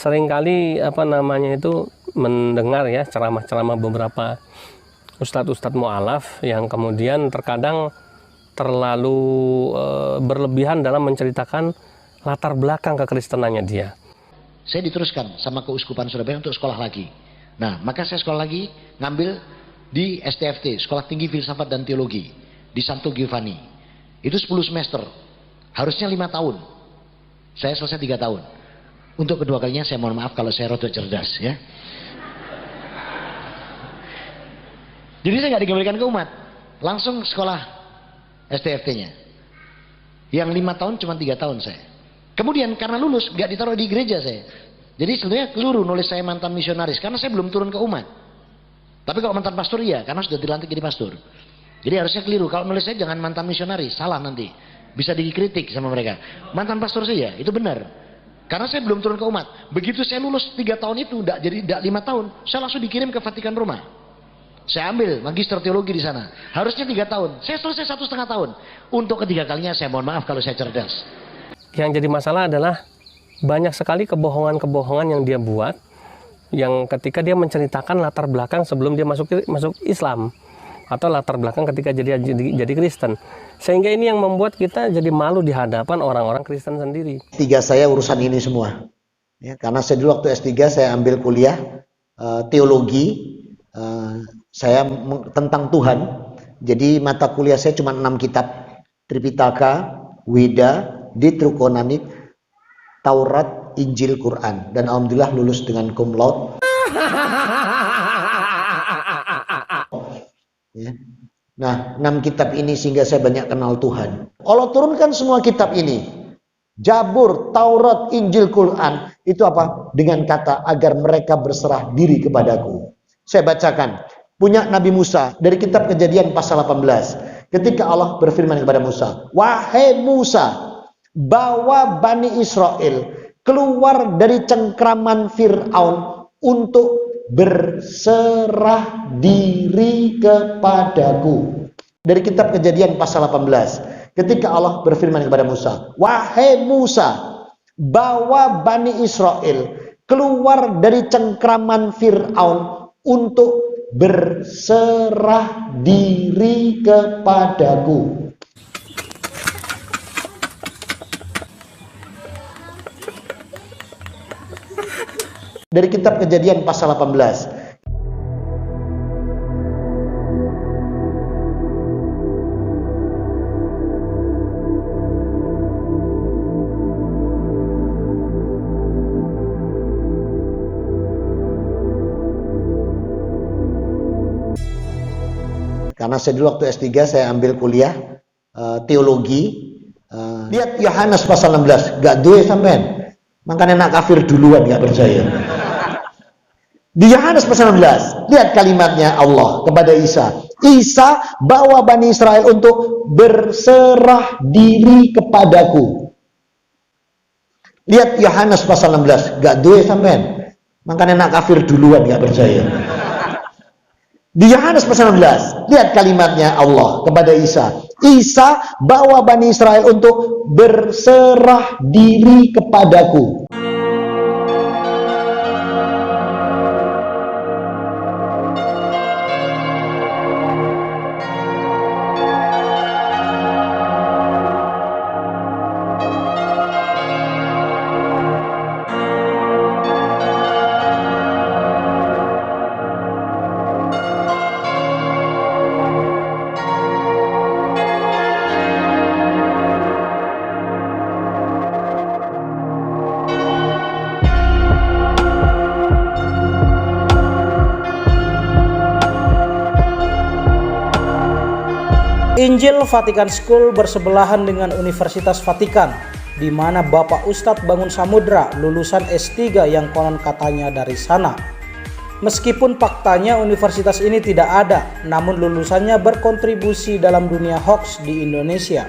seringkali mendengar ya ceramah-ceramah beberapa ustadz-ustadz mu'alaf yang kemudian terkadang terlalu berlebihan dalam menceritakan latar belakang kekristenannya dia. Saya diteruskan sama Keuskupan Surabaya untuk sekolah lagi. Nah, maka saya sekolah lagi, ngambil di STFT, Sekolah Tinggi Filsafat dan Teologi, di Santo Giovanni. Itu 10 semester, harusnya 5 tahun. Saya selesai 3 tahun. Untuk kedua kalinya saya mohon maaf kalau saya rada cerdas ya. Jadi saya nggak dikembalikan ke umat, langsung sekolah STFT-nya. Yang 5 tahun cuma 3 tahun saya. Kemudian karena lulus nggak ditaruh di gereja saya. Jadi sebenarnya keliru nulis saya mantan misionaris karena saya belum turun ke umat. Tapi kalau mantan pastor iya, karena sudah dilantik jadi pastor. Jadi harusnya keliru. Kalau nulis saya jangan mantan misionaris, salah nanti. Bisa dikritik sama mereka. Mantan pastor saya, itu benar. Karena saya belum turun ke umat. Begitu saya lulus 3 tahun itu, tidak 5 tahun, saya langsung dikirim ke Vatikan Roma. Saya ambil magister teologi di sana. Harusnya 3 tahun. Saya selesai 1,5 tahun. Untuk ketiga kalinya saya mohon maaf kalau saya cerdas. Yang jadi masalah adalah banyak sekali kebohongan-kebohongan yang dia buat, yang ketika dia menceritakan latar belakang sebelum dia masuk Islam, atau latar belakang ketika jadi Kristen, sehingga ini yang membuat kita jadi malu di hadapan orang-orang Kristen sendiri. S3 saya urusan ini semua ya, karena saya dulu waktu S3 saya ambil kuliah teologi, saya tentang Tuhan. Jadi mata kuliah saya cuma 6 kitab: Tripitaka, Weda, Deuteronomi, Taurat, Injil, Quran, dan alhamdulillah lulus dengan cum laude. Ya. Nah, 6 kitab ini sehingga saya banyak kenal Tuhan. Allah turunkan semua kitab ini, Jabur, Taurat, Injil, Quran, itu apa? Dengan kata agar mereka berserah diri kepadaku. Saya bacakan, punya Nabi Musa dari kitab Kejadian pasal 18. Ketika Allah berfirman kepada Musa, wahai Musa, bawa Bani Israel keluar dari cengkraman Fir'aun untuk berserah diri kepadaku. Dari kitab Kejadian pasal 18. Ketika Allah berfirman kepada Musa, wahai Musa, bawa Bani Israel keluar dari cengkraman Fir'aun untuk berserah diri kepadaku. Dari kitab Kejadian pasal 18. Karena saya dulu waktu S3 saya ambil kuliah teologi. Lihat Yohanes pasal 16, gak duwe sampean. Makanya nak kafir duluan gak percaya. Di Yohanes pasal 16, lihat kalimatnya Allah kepada Isa. Isa bawa Bani Israel untuk berserah diri kepadaku. Lihat Yohanes pasal 16, gak duwe sampean. Makanya nak kafir duluan gak percaya. Di Yohanes pasal 16, lihat kalimatnya Allah kepada Isa. Isa bawa Bani Israel untuk berserah diri kepadaku. Injil Vatican School bersebelahan dengan Universitas Vatikan, di mana Bapak Ustadz Bangun Samudra lulusan S3 yang konon katanya dari sana. Meskipun faktanya universitas ini tidak ada, namun lulusannya berkontribusi dalam dunia hoax di Indonesia.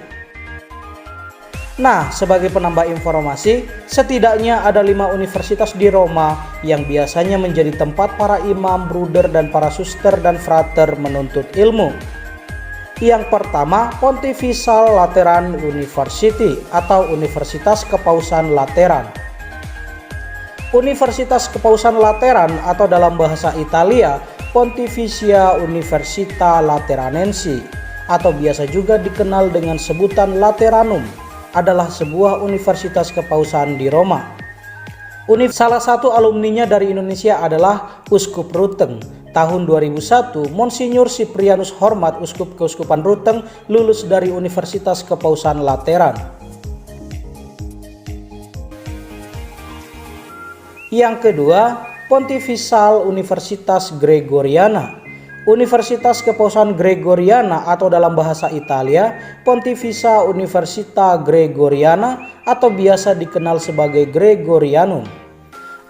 Nah, sebagai penambah informasi, setidaknya ada 5 universitas di Roma yang biasanya menjadi tempat para imam, bruder, dan para suster dan frater menuntut ilmu. Yang pertama, Pontifical Lateran University atau Universitas Kepausan Lateran. Universitas Kepausan Lateran atau dalam bahasa Italia Pontificia Università Lateranensi atau biasa juga dikenal dengan sebutan Lateranum adalah sebuah universitas kepausan di Roma. Salah satu alumninya dari Indonesia adalah Uskup Ruteng. Tahun 2001, Monsinyur Siprianus Hormat, Uskup Keuskupan Ruteng, lulus dari Universitas Kepausan Lateran. Yang kedua, Pontifical Universitas Gregoriana. Universitas Kepausan Gregoriana atau dalam bahasa Italia Pontificia Università Gregoriana atau biasa dikenal sebagai Gregorianum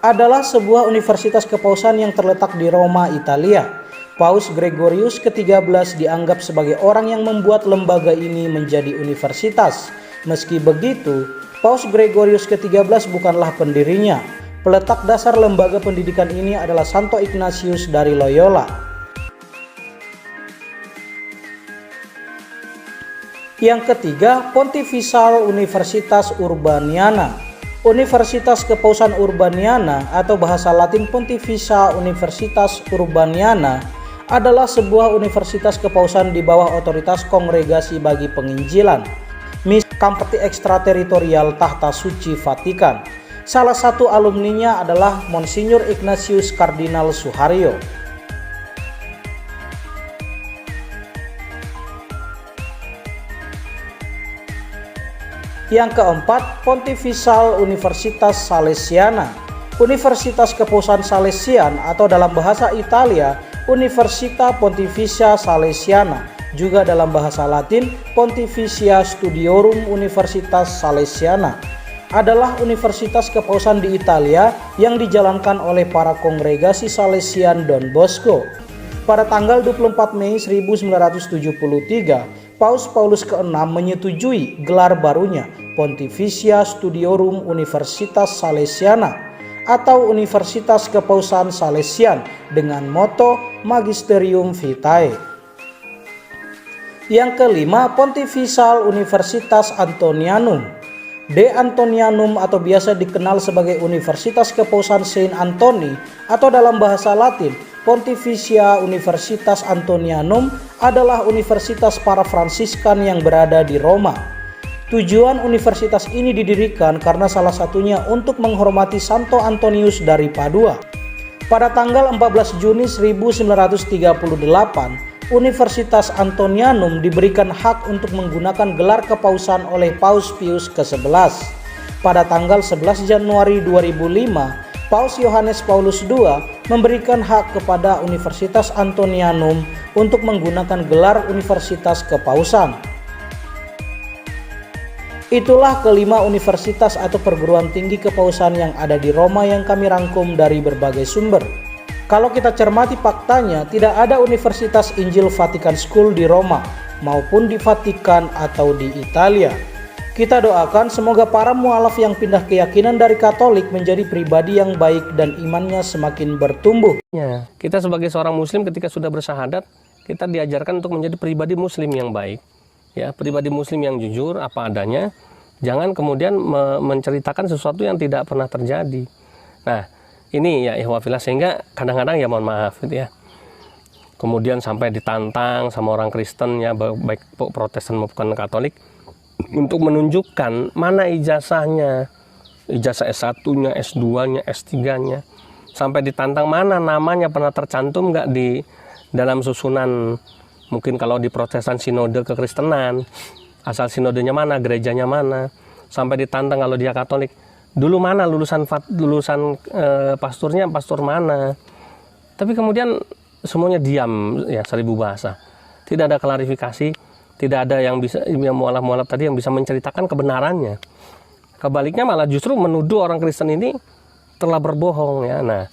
adalah sebuah universitas kepausan yang terletak di Roma, Italia. Paus Gregorius ke-13 dianggap sebagai orang yang membuat lembaga ini menjadi universitas. Meski begitu, Paus Gregorius ke-13 bukanlah pendirinya. Peletak dasar lembaga pendidikan ini adalah Santo Ignatius dari Loyola. Yang ketiga, Pontifical Universitas Urbaniana. Universitas Kepausan Urbaniana atau bahasa Latin Pontificia Universitas Urbaniana adalah sebuah universitas kepausan di bawah otoritas Kongregasi bagi Penginjilan, Misi Ekstrateritorial Tahta Suci Vatikan. Salah satu alumninya adalah Monsinyur Ignatius Kardinal Suharyo. Yang keempat, Pontifical Universitas Salesiana. Universitas Kepausan Salesian atau dalam bahasa Italia Università Pontificia Salesiana, juga dalam bahasa Latin Pontificia Studiorum Universitas Salesiana, adalah universitas kepausan di Italia yang dijalankan oleh para kongregasi Salesian Don Bosco. Pada tanggal 24 Mei 1973, Paus Paulus ke-6 menyetujui gelar barunya Pontificia Studiorum Universitas Salesiana atau Universitas Kepausan Salesian dengan moto Magisterium Vitae. Yang kelima, Pontifical Universitas Antonianum. De Antonianum atau biasa dikenal sebagai Universitas Kepausan Saint Anthony atau dalam bahasa Latin Pontificia Universitas Antonianum adalah universitas para Fransiskan yang berada di Roma. Tujuan universitas ini didirikan karena salah satunya untuk menghormati Santo Antonius dari Padua. Pada tanggal 14 Juni 1938, Universitas Antonianum diberikan hak untuk menggunakan gelar kepausan oleh Paus Pius ke-11. Pada tanggal 11 Januari 2005, Paus Yohanes Paulus II memberikan hak kepada Universitas Antonianum untuk menggunakan gelar Universitas Kepausan. Itulah kelima universitas atau perguruan tinggi kepausan yang ada di Roma yang kami rangkum dari berbagai sumber. Kalau kita cermati faktanya, tidak ada Universitas Injil Vatican School di Roma maupun di Vatikan atau di Italia. Kita doakan semoga para mualaf yang pindah keyakinan dari Katolik menjadi pribadi yang baik dan imannya semakin bertumbuh. Ya, kita sebagai seorang muslim ketika sudah bersyahadat, kita diajarkan untuk menjadi pribadi muslim yang baik. Ya, pribadi muslim yang jujur apa adanya. Jangan kemudian menceritakan sesuatu yang tidak pernah terjadi. Nah, ini ya ihwafillah, sehingga kadang-kadang ya mohon maaf gitu ya. Kemudian sampai ditantang sama orang Kristen ya, baik Protestan maupun Katolik, untuk menunjukkan mana ijazahnya, ijazah S1-nya, S2-nya, S3-nya. Sampai ditantang mana namanya pernah tercantum nggak di dalam susunan, mungkin kalau di Protestan sinode kekristenan, asal sinodenya mana, gerejanya mana. Sampai ditantang kalau dia Katolik, dulu mana lulusan pasturnya, pastor mana. Tapi kemudian semuanya diam ya, seribu bahasa. Tidak ada klarifikasi, tidak ada yang bisa, yang mualaf-mualaf tadi yang bisa menceritakan kebenarannya. Kebaliknya malah justru menuduh orang Kristen ini telah berbohong ya. Nah,